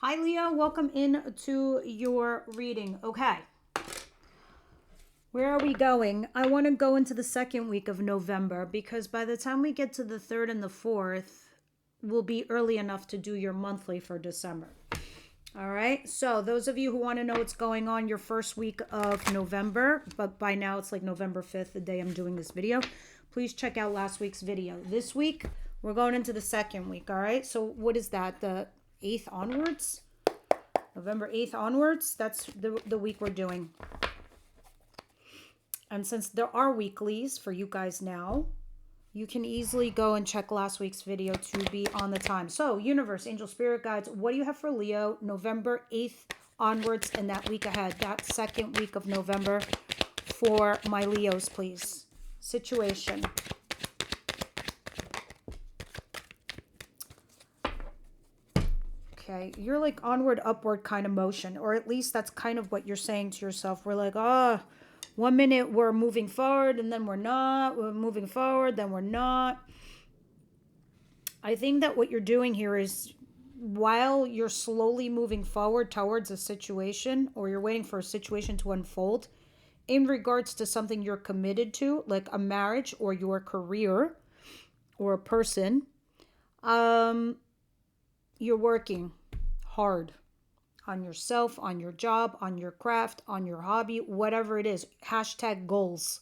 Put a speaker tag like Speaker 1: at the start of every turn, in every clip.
Speaker 1: Hi, Leo. Welcome in to your reading. Okay. Where are we going? I want to go into the second week of November because by the time we get to the 3rd and the 4th, we'll be early enough to do your monthly for December. All right. So, those of you who want to know what's going on your first week of November, but by now it's like November 5th, the day I'm doing this video, please check out last week's video. This week, we're going into the second week. All right. So, what is that? The 8th onwards? November 8th onwards, that's the week we're doing. And since there are weeklies for you guys now, you can easily go and check last week's video to be on the time. So, universe, angel, spirit guides, what do you have for Leo November 8th onwards and that week ahead, that second week of November for my Leos, please? Situation. Okay, you're like onward, upward kind of motion, or at least that's kind of what you're saying to yourself. We're like, 1 minute we're moving forward and then we're not. We're moving forward, then we're not. I think that what you're doing here is while you're slowly moving forward towards a situation, or you're waiting for a situation to unfold in regards to something you're committed to, like a marriage or your career or a person, you're working hard on yourself, on your job, on your craft, on your hobby, whatever it is. Hashtag goals.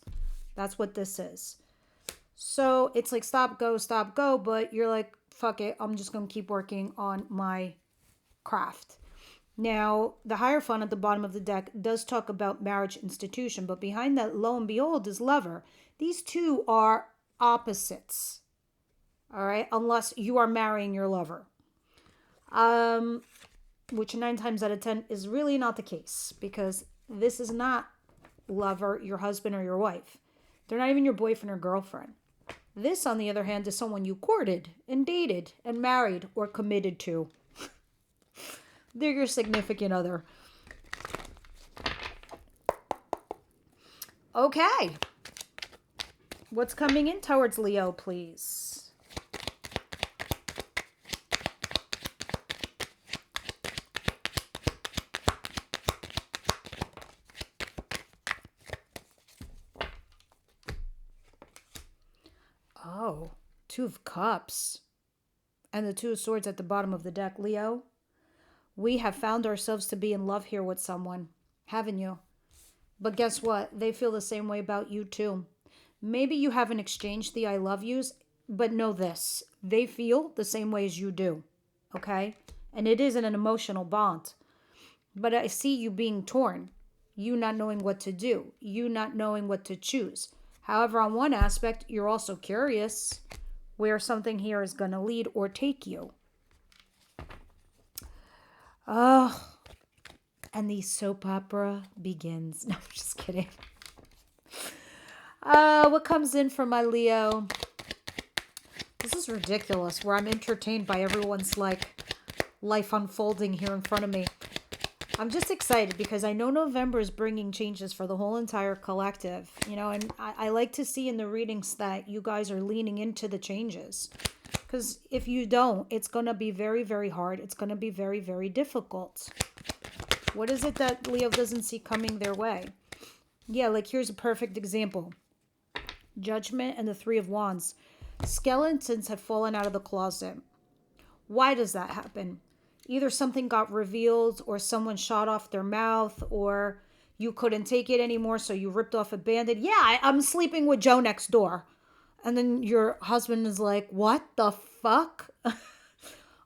Speaker 1: That's what this is. So it's like stop, go, but you're like, fuck it. I'm just going to keep working on my craft. Now, the Hierophant at the bottom of the deck does talk about marriage institution, but behind that, lo and behold, is Lover. These two are opposites. All right? Unless you are marrying your lover. Which 9 times out of 10 is really not the case, because this is not lover, your husband or your wife. They're not even your boyfriend or girlfriend. This, on the other hand, is someone you courted and dated and married or committed to. They're your significant other. Okay. What's coming in towards Leo, please? Oh, 2 of Cups and the 2 of Swords at the bottom of the deck. Leo, we have found ourselves to be in love here with someone, haven't you? But guess what? They feel the same way about you too. Maybe you haven't exchanged the I love yous, but know this. They feel the same way as you do, okay? And it isn't an emotional bond. But I see you being torn. You not knowing what to do. You not knowing what to choose. However, on one aspect, you're also curious where something here is going to lead or take you. Oh, and the soap opera begins. No, I'm just kidding. What comes in for my Leo? This is ridiculous, where I'm entertained by everyone's like life unfolding here in front of me. I'm just excited because I know November is bringing changes for the whole entire collective, and I like to see in the readings that you guys are leaning into the changes. Because if you don't, it's going to be very, very hard. It's going to be very, very difficult. What is it that Leo doesn't see coming their way? Yeah, like here's a perfect example. Judgment and the 3 of Wands. Skeletons have fallen out of the closet. Why does that happen? Either something got revealed or someone shot off their mouth or you couldn't take it anymore, so you ripped off a band-aid. Yeah, I'm sleeping with Joe next door. And then your husband is like, what the fuck?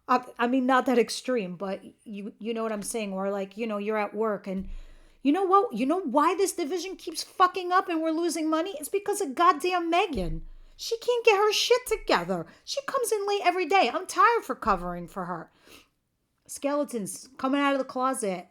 Speaker 1: I mean, not that extreme, but you know what I'm saying? Or like, you're at work and you know what? You know why this division keeps fucking up and we're losing money? It's because of goddamn Megan. She can't get her shit together. She comes in late every day. I'm tired for covering for her. Skeletons coming out of the closet.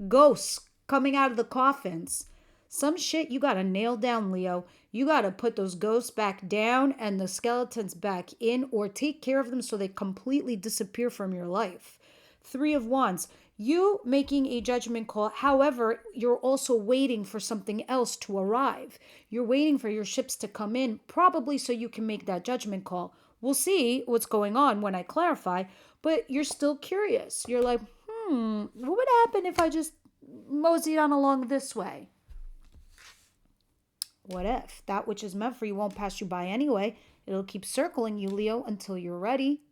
Speaker 1: Ghosts coming out of the coffins. Some shit you gotta nail down, Leo. You gotta put those ghosts back down and the skeletons back in, or take care of them so they completely disappear from your life. 3 of Wands. You making a judgment call. However, you're also waiting for something else to arrive. You're waiting for your ships to come in, probably so you can make that judgment call. We'll see what's going on when I clarify. But you're still curious. You're like, what would happen if I just moseyed on along this way? What if? That which is meant for you won't pass you by anyway. It'll keep circling you, Leo, until you're ready.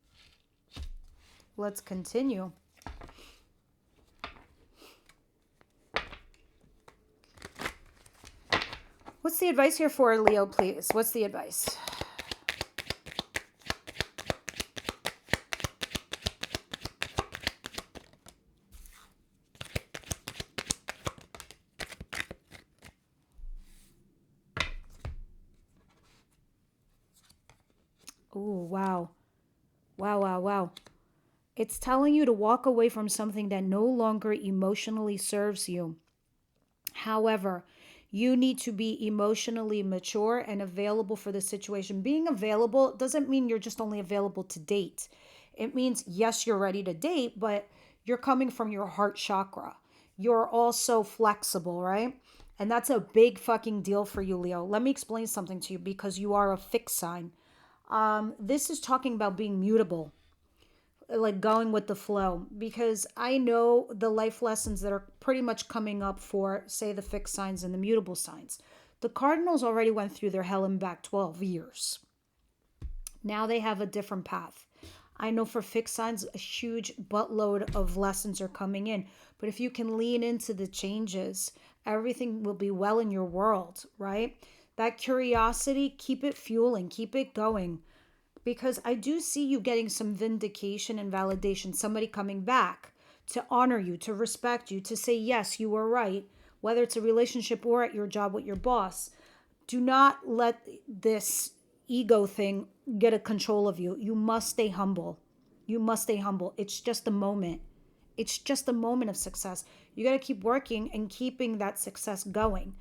Speaker 1: Let's continue. What's the advice here for Leo, please? What's the advice? Oh, wow. Wow, wow, wow. It's telling you to walk away from something that no longer emotionally serves you. However, you need to be emotionally mature and available for the situation. Being available doesn't mean you're just only available to date. It means, yes, you're ready to date, but you're coming from your heart chakra. You're also flexible, right? And that's a big fucking deal for you, Leo. Let me explain something to you because you are a fixed sign. This is talking about being mutable, like going with the flow, because I know the life lessons that are pretty much coming up for, say, the fixed signs and the mutable signs. The cardinals already went through their hell and back 12 years. Now they have a different path. I know for fixed signs, a huge buttload of lessons are coming in. But if you can lean into the changes, everything will be well in your world, right? That curiosity, keep it fueling, keep it going. Because I do see you getting some vindication and validation, somebody coming back to honor you, to respect you, to say, yes, you were right, whether it's a relationship or at your job with your boss. Do not let this ego thing get a control of you. You must stay humble. You must stay humble. It's just a moment. It's just a moment of success. You got to keep working and keeping that success going.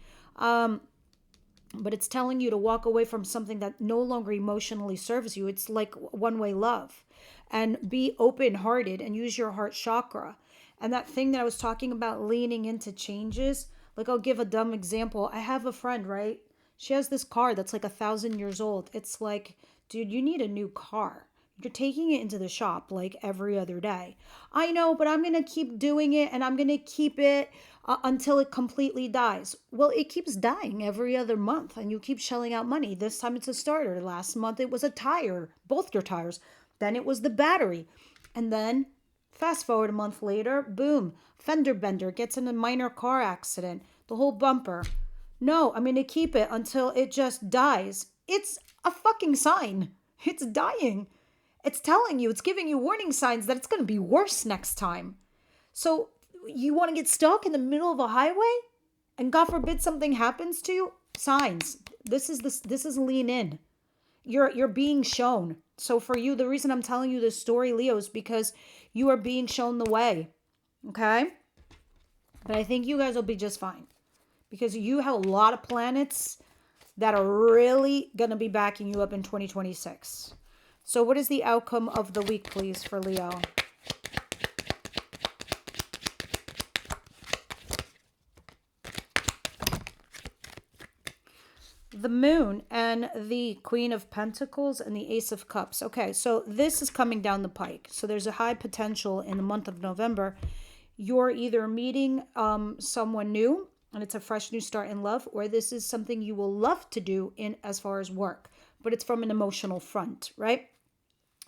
Speaker 1: But it's telling you to walk away from something that no longer emotionally serves you. It's like one-way love. And be open-hearted and use your heart chakra. And that thing that I was talking about, leaning into changes, like I'll give a dumb example. I have a friend, right? She has this car that's like 1,000 years old. It's like, dude, you need a new car. You're taking it into the shop like every other day. I know, but I'm going to keep doing it and I'm going to keep it until it completely dies. Well, it keeps dying every other month and you keep shelling out money. This time it's a starter. Last month it was a tire, both your tires. Then it was the battery. And then fast forward a month later, boom, fender bender, gets in a minor car accident, the whole bumper. No, I'm going to keep it until it just dies. It's a fucking sign. It's dying. It's telling you, it's giving you warning signs that it's going to be worse next time. So you want to get stuck in the middle of a highway and God forbid something happens to you? Signs. This is lean in. You're being shown. So for you, the reason I'm telling you this story, Leo, is because you are being shown the way. Okay? But I think you guys will be just fine. Because you have a lot of planets that are really going to be backing you up in 2026. So what is the outcome of the week, please, for Leo? The Moon and the Queen of Pentacles and the Ace of Cups. Okay, so this is coming down the pike. So there's a high potential in the month of November. You're either meeting someone new, and it's a fresh new start in love, or this is something you will love to do in as far as work, but it's from an emotional front, right?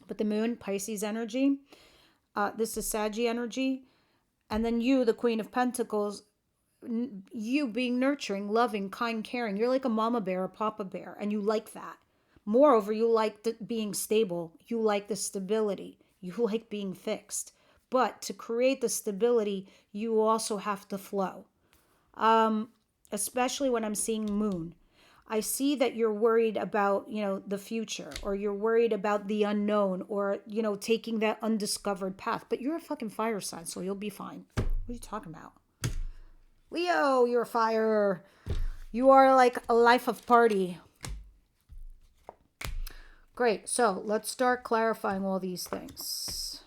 Speaker 1: But the Moon, Pisces energy, this is Saggy energy, and then you, the Queen of Pentacles, you being nurturing, loving, kind, caring. You're like a mama bear, a papa bear, and you like that. Moreover, you like being stable. You like the stability. You like being fixed. But to create the stability, you also have to flow. Especially when I'm seeing Moon. I see that you're worried about, the future, or you're worried about the unknown, or, taking that undiscovered path. But you're a fucking fire sign, so you'll be fine. What are you talking about? Leo, you're fire. You are like a life of party. Great. So let's start clarifying all these things.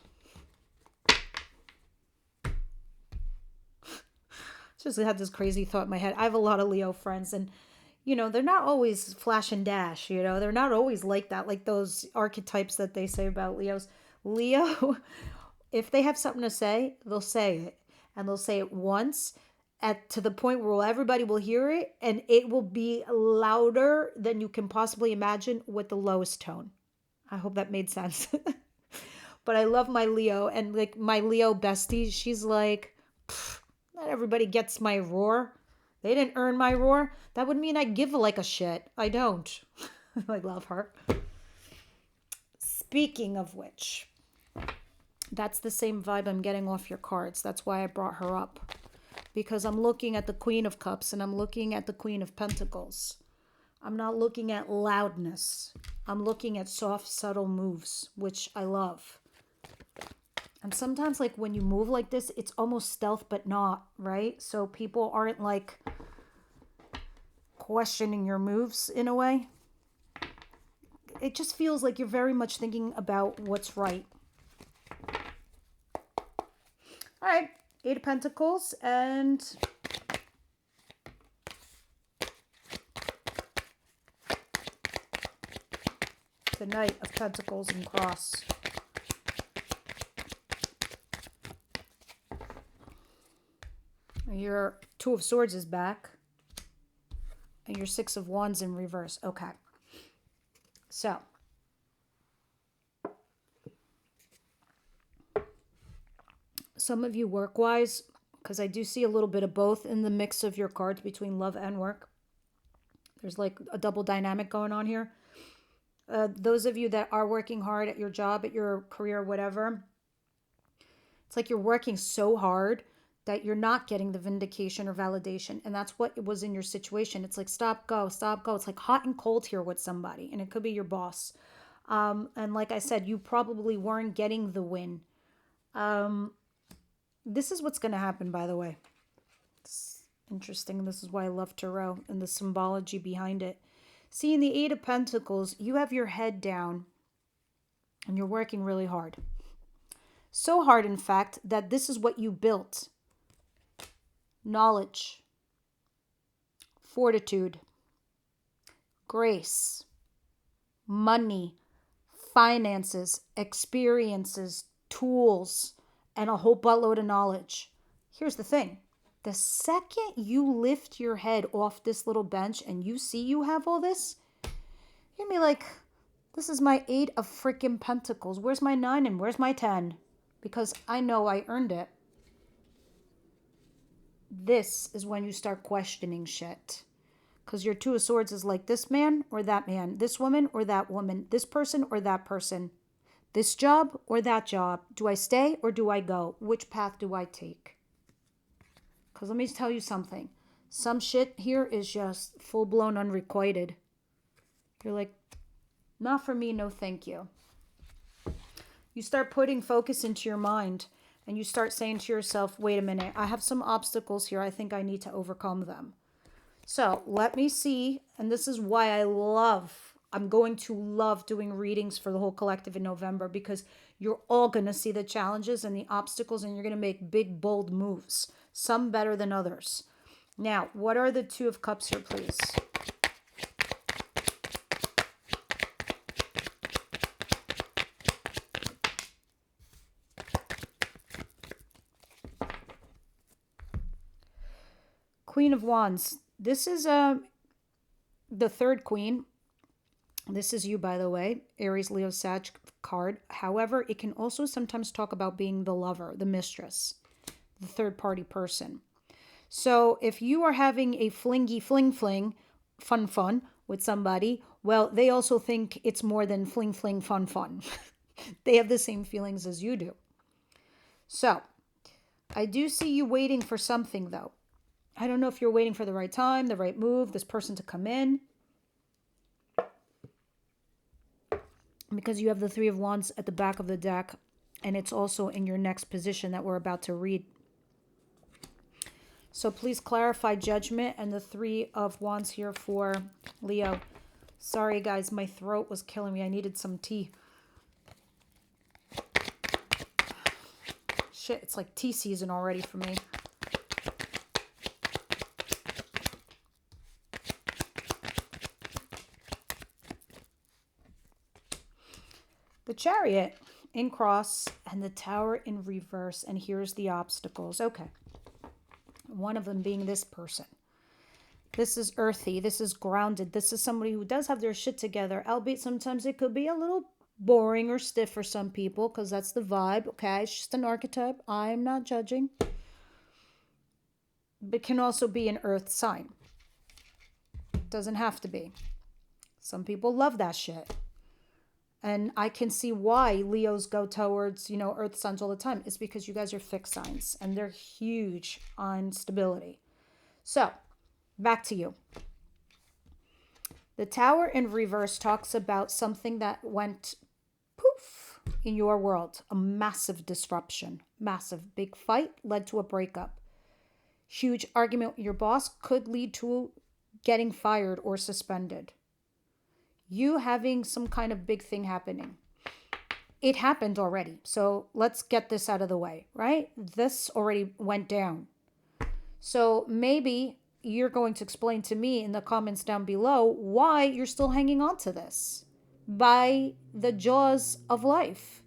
Speaker 1: Just had this crazy thought in my head. I have a lot of Leo friends, and they're not always flash and dash. They're not always like that, like those archetypes that they say about Leos. Leo, if they have something to say, they'll say it. And they'll say it once to the point where everybody will hear it, and it will be louder than you can possibly imagine with the lowest tone. I hope that made sense. But I love my Leo, and like my Leo bestie, she's like, not everybody gets my roar. They didn't earn my roar. That would mean I give like a shit. I don't. I love her. Speaking of which, that's the same vibe I'm getting off your cards. That's why I brought her up. Because I'm looking at the Queen of Cups and I'm looking at the Queen of Pentacles. I'm not looking at loudness. I'm looking at soft, subtle moves, which I love. And sometimes, like, when you move like this, it's almost stealth, but not, right? So people aren't, like, questioning your moves in a way. It just feels like you're very much thinking about what's right. All right, Eight of Pentacles and the Knight of Pentacles and Cross. Your Two of Swords is back. And your Six of Wands in reverse. Okay. So. Some of you work-wise, because I do see a little bit of both in the mix of your cards between love and work. There's like a double dynamic going on here. Those of you that are working hard at your job, at your career, whatever, it's like you're working so hard that you're not getting the vindication or validation. And that's what it was in your situation. It's like, stop, go, stop, go. It's like hot and cold here with somebody. And it could be your boss. And like I said, you probably weren't getting the win. This is what's going to happen, by the way. It's interesting. This is why I love tarot and the symbology behind it. See, in the Eight of Pentacles, you have your head down and you're working really hard. So hard, in fact, that this is what you built. Knowledge, fortitude, grace, money, finances, experiences, tools, and a whole buttload of knowledge. Here's the thing. The second you lift your head off this little bench and you see you have all this, you're going to be like, this is my Eight of freaking Pentacles. Where's my 9 and where's my 10? Because I know I earned it. This is when you start questioning shit. Because your Two of Swords is like this man or that man, this woman or that woman, this person or that person, this job or that job. Do I stay or do I go? Which path do I take? Because let me tell you something. Some shit here is just full-blown unrequited. You're like, not for me, no thank you. You start putting focus into your mind. And you start saying to yourself, wait a minute, I have some obstacles here. I think I need to overcome them. So let me see. And this is why I'm going to love doing readings for the whole collective in November, because you're all going to see the challenges and the obstacles and you're going to make big, bold moves. Some better than others. Now, what are the Two of Cups here, please? Queen of Wands. This is the third queen. This is you, by the way. Aries, Leo, Sag card. However, it can also sometimes talk about being the lover, the mistress, the third party person. So if you are having a flingy fling, fun with somebody, well, they also think it's more than fling, fun. They have the same feelings as you do. So I do see you waiting for something, though. I don't know if you're waiting for the right time, the right move, this person to come in. Because you have the Three of Wands at the back of the deck. And it's also in your next position that we're about to read. So please clarify Judgment and the Three of Wands here for Leo. Sorry, guys, my throat was killing me. I needed some tea. Shit, it's like tea season already for me. The Chariot in cross and the Tower in reverse. And here's the obstacles. Okay. One of them being this person. This is earthy. This is grounded. This is somebody who does have their shit together, albeit sometimes it could be a little boring or stiff for some people because that's the vibe. Okay, it's just an archetype. I'm not judging. But can also be an earth sign. Doesn't have to be. Some people love that shit. And I can see why Leos go towards, earth signs all the time. It's because you guys are fixed signs and they're huge on stability. So, back to you. The Tower in reverse talks about something that went poof in your world. A massive disruption. Massive. Big fight led to a breakup. Huge argument with your boss could lead to getting fired or suspended. You having some kind of big thing happening. It happened already. So let's get this out of the way, right? This already went down. So maybe you're going to explain to me in the comments down below why you're still hanging on to this by the jaws of life.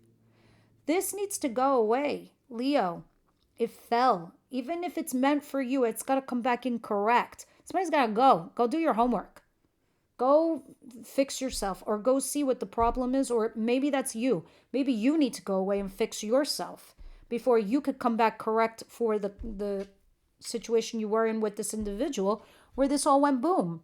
Speaker 1: This needs to go away, Leo. It fell. Even if it's meant for you, it's got to come back incorrect. Somebody's got to go. Go do your homework. Go fix yourself or go see what the problem is, or maybe that's you. Maybe you need to go away and fix yourself before you could come back correct for the situation you were in with this individual where this all went boom.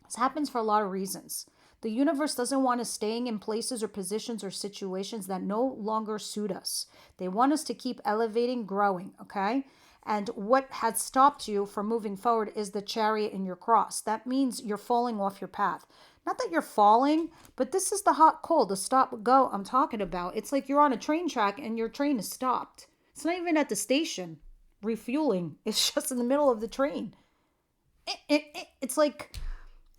Speaker 1: This happens for a lot of reasons. The universe doesn't want us staying in places or positions or situations that no longer suit us. They want us to keep elevating, growing, okay? And what had stopped you from moving forward is the Chariot in your cross. That means you're falling off your path. Not that you're falling, but this is the hot cold, the stop go I'm talking about. It's like you're on a train track and your train is stopped. It's not even at the station refueling. It's just in the middle of the train. It's like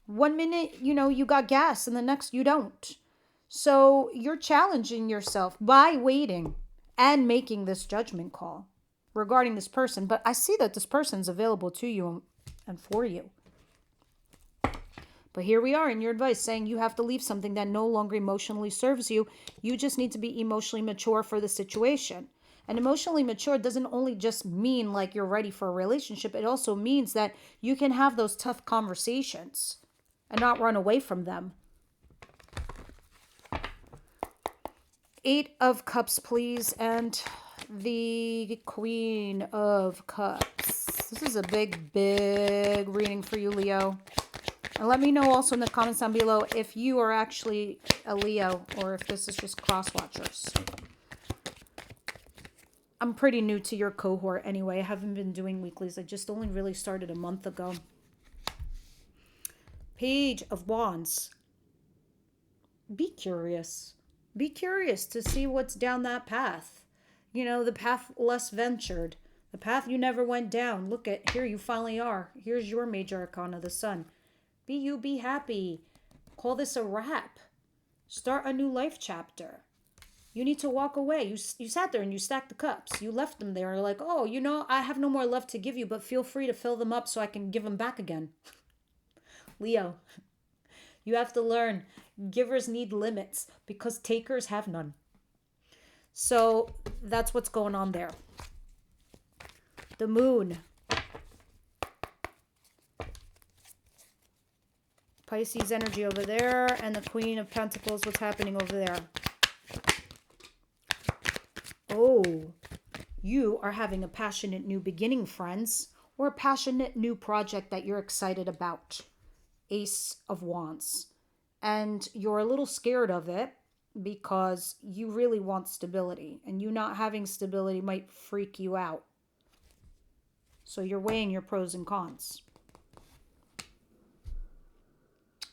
Speaker 1: 1 minute, you got gas and the next you don't. So you're challenging yourself by waiting and making this judgment call regarding this person. But I see that this person's available to you and for you. But here we are in your advice saying you have to leave something that no longer emotionally serves you. You just need to be emotionally mature for the situation. And emotionally mature doesn't only just mean like you're ready for a relationship. It also means that you can have those tough conversations and not run away from them. 8 of Cups, please. And the Queen of Cups. This is a big, big reading for you, Leo. And let me know also in the comments down below if you are actually a Leo or if this is just cross watchers. I'm pretty new to your cohort anyway. I haven't been doing weeklies. I just only really started a month ago. Page of Wands. Be curious. Be curious to see what's down that path. The path less ventured. The path you never went down. Look at, here you finally are. Here's your major arcana, the Sun. Be you, be happy. Call this a wrap. Start a new life chapter. You need to walk away. You sat there and you stacked the cups. You left them there. You're like, oh, I have no more love to give you, but feel free to fill them up so I can give them back again. Leo, you have to learn. Givers need limits because takers have none. So that's what's going on there. The Moon. Pisces energy over there. And the Queen of Pentacles, what's happening over there? Oh, you are having a passionate new beginning, friends. Or a passionate new project that you're excited about. Ace of Wands. And you're a little scared of it because you really want stability. And you not having stability might freak you out. So you're weighing your pros and cons.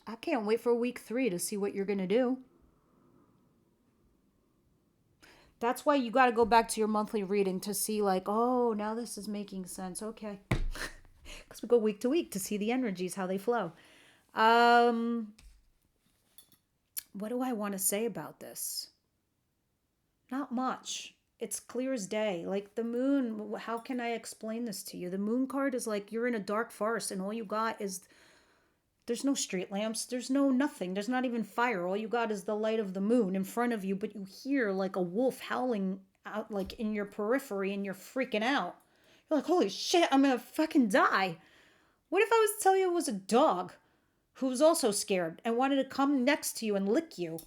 Speaker 1: I can't wait for week 3 to see what you're going to do. That's why you got to go back to your monthly reading to see like, oh, now this is making sense. Okay. Because we go week to week to see the energies, how they flow. What do I want to say about this? Not much. It's clear as day. Like the moon, how can I explain this to you? The moon card is like you're in a dark forest and all you got is There's no street lamps. There's no nothing. There's not even fire. All you got is the light of the moon in front of you, but you hear like a wolf howling out like in your periphery and you're freaking out. You're like, holy shit, I'm gonna fucking die. What if I was to tell you it was a dog who was also scared and wanted to come next to you and lick you?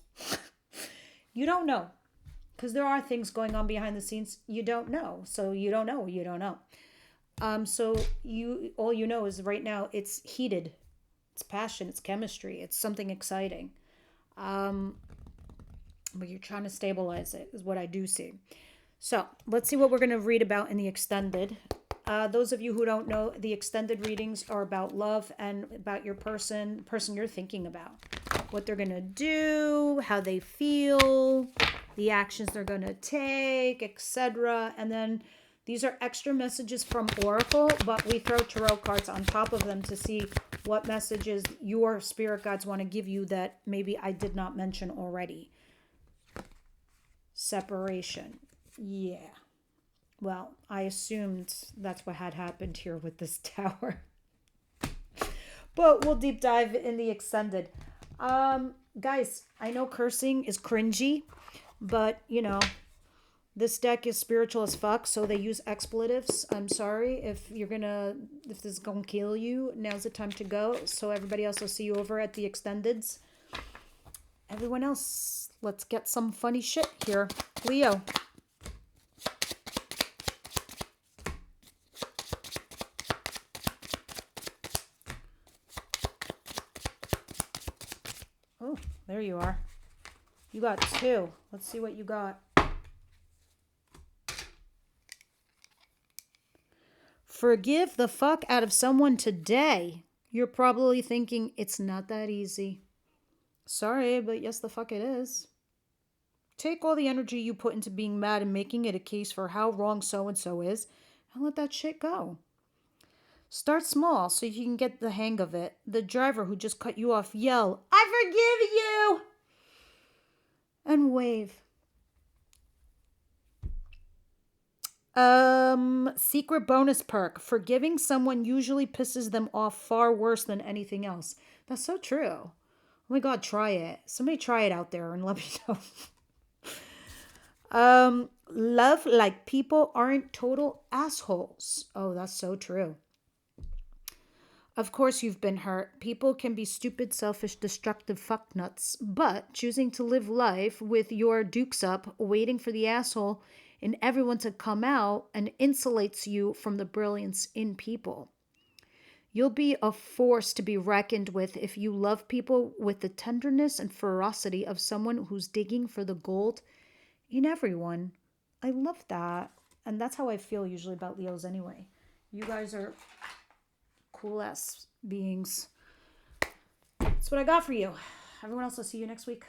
Speaker 1: You don't know. Because there are things going on behind the scenes you don't know. So you don't know, you don't know. So all you know is right now it's heated. It's passion, it's chemistry, it's something exciting. But you're trying to stabilize it, is what I do see. So let's see what we're going to read about in the extended. Those of you who don't know, the extended readings are about love and about your person you're thinking about. What they're going to do, how they feel, the actions they're going to take, etc. And then these are extra messages from Oracle, but we throw tarot cards on top of them to see what messages your spirit guides want to give you that maybe I did not mention already. Separation. Yeah. Well, I assumed that's what had happened here with this tower. But we'll deep dive in the extended. Guys, I know cursing is cringy, but you know, this deck is spiritual as fuck, so they use expletives. I'm sorry if this is gonna kill you. Now's the time to go. So everybody else will see you over at the extendeds. Everyone else, let's get some funny shit here. Leo. Oh, there you are. You got 2. Let's see what you got. Forgive the fuck out of someone today. You're probably thinking it's not that easy. Sorry, but yes, the fuck it is. Take all the energy you put into being mad and making it a case for how wrong so-and-so is, and let that shit go. Start small so you can get the hang of it. The driver who just cut you off, yell, I forgive you! And wave. Secret bonus perk. Forgiving someone usually pisses them off far worse than anything else. That's so true. Oh my god, try it. Somebody try it out there and let me know. Love like people aren't total assholes. Oh, that's so true. Of course you've been hurt. People can be stupid, selfish, destructive fucknuts. But choosing to live life with your dukes up, waiting for the asshole in everyone to come out and insulates you from the brilliance in people. You'll be a force to be reckoned with if you love people with the tenderness and ferocity of someone who's digging for the gold in everyone. I love that. And that's how I feel usually about Leos anyway. You guys are cool ass beings. That's what I got for you. Everyone else, I'll see you next week.